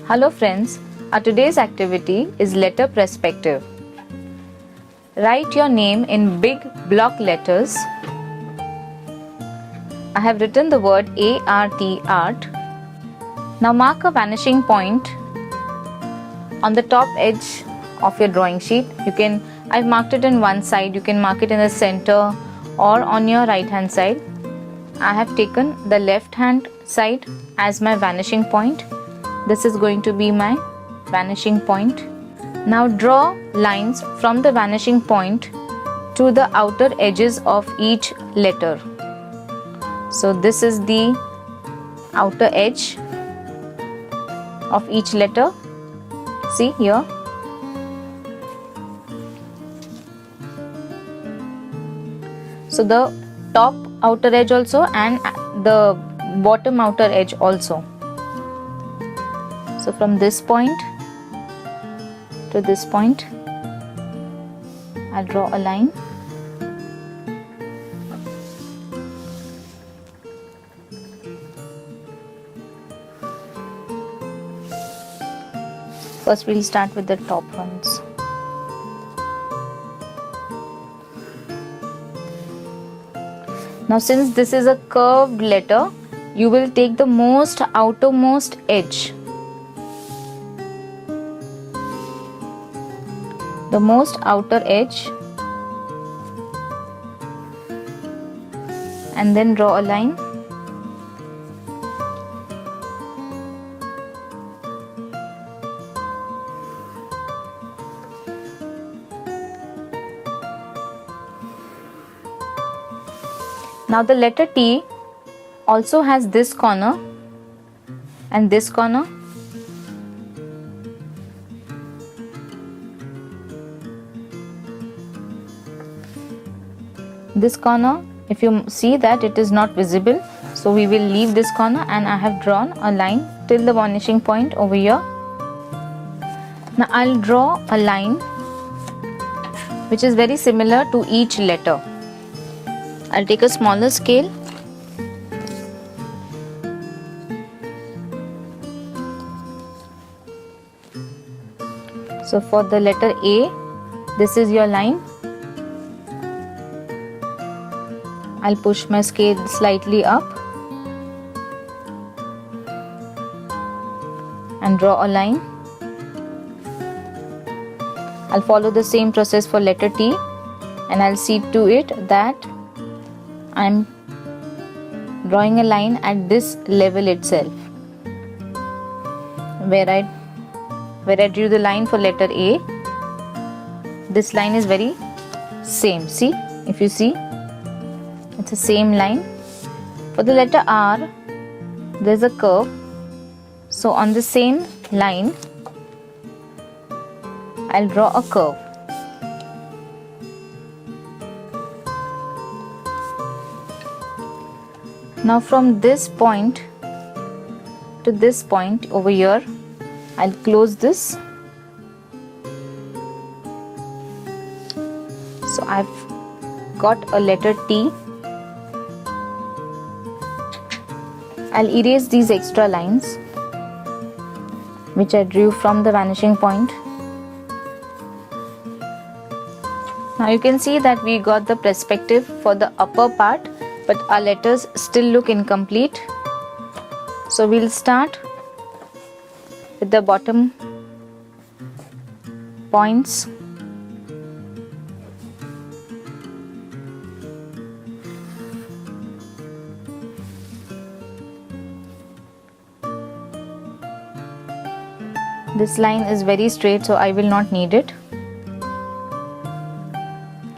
Hello friends, our today's activity is letter perspective. Write your name in big block letters. I have written the word ART. Now mark a vanishing point on the top edge of your drawing sheet. I've marked it in one side, you can mark it in the center or on your right hand side. I have taken the left hand side as my vanishing point. This is going to be my vanishing point. Now draw lines from the vanishing point to the outer edges of each letter. So this is the outer edge of each letter. See here. So the top outer edge also and the bottom outer edge also. So from this point to this point, I'll draw a line. First we'll start with the top ones. Now since this is a curved letter, you will take the most outermost edge. The most outer edge, and then draw a line. Now the letter T also has this corner and this corner. This corner, if you see that it is not visible, so we will leave this corner, and I have drawn a line till the vanishing point over here. Now I'll draw a line which is very similar to each letter. I'll take a smaller scale. So for the letter A, this is your line. I'll push my scale slightly up and draw a line. I'll follow the same process for letter T, and I'll see to it that I'm drawing a line at this level itself. Where I drew the line for letter A, this line is very same. See, if you see, it's the same line. For the letter R, there's a curve. So on the same line, I'll draw a curve. Now from this point to this point over here, I'll close this. So I've got a letter T. I'll erase these extra lines which I drew from the vanishing point. Now you can see that we got the perspective for the upper part, but our letters still look incomplete. So we'll start with the bottom points. This line is very straight, so I will not need it.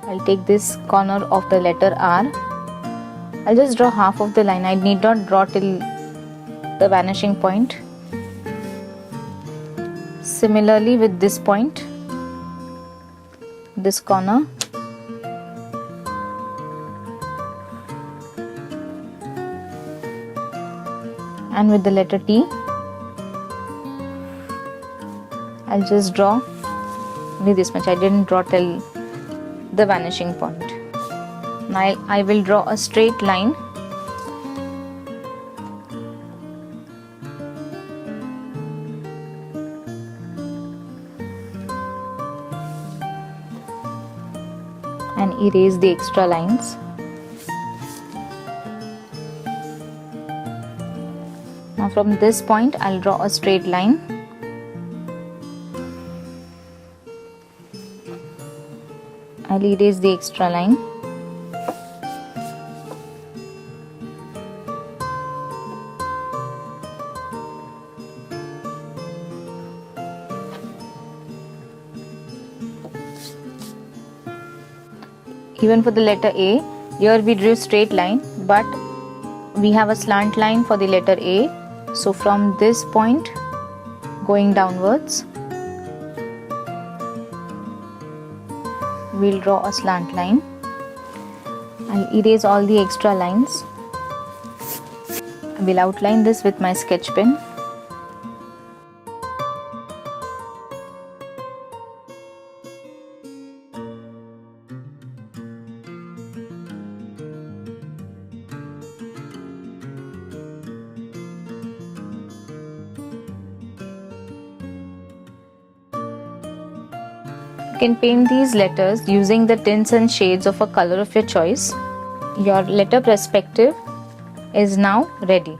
I'll take this corner of the letter R. I'll just draw half of the line. I need not draw till the vanishing point. Similarly with this point, this corner. And with the letter T, I'll just draw only this much. I didn't draw till the vanishing point. I will draw a straight line. And erase the extra lines. Now from this point I'll draw a straight line. I'll erase the extra line. Even for the letter A, here we drew straight line, but we have a slant line for the letter A. So from this point going downwards, we'll draw a slant line. I'll erase all the extra lines. I will outline this with my sketch pen. You can paint these letters using the tints and shades of a color of your choice. Your letter perspective is now ready.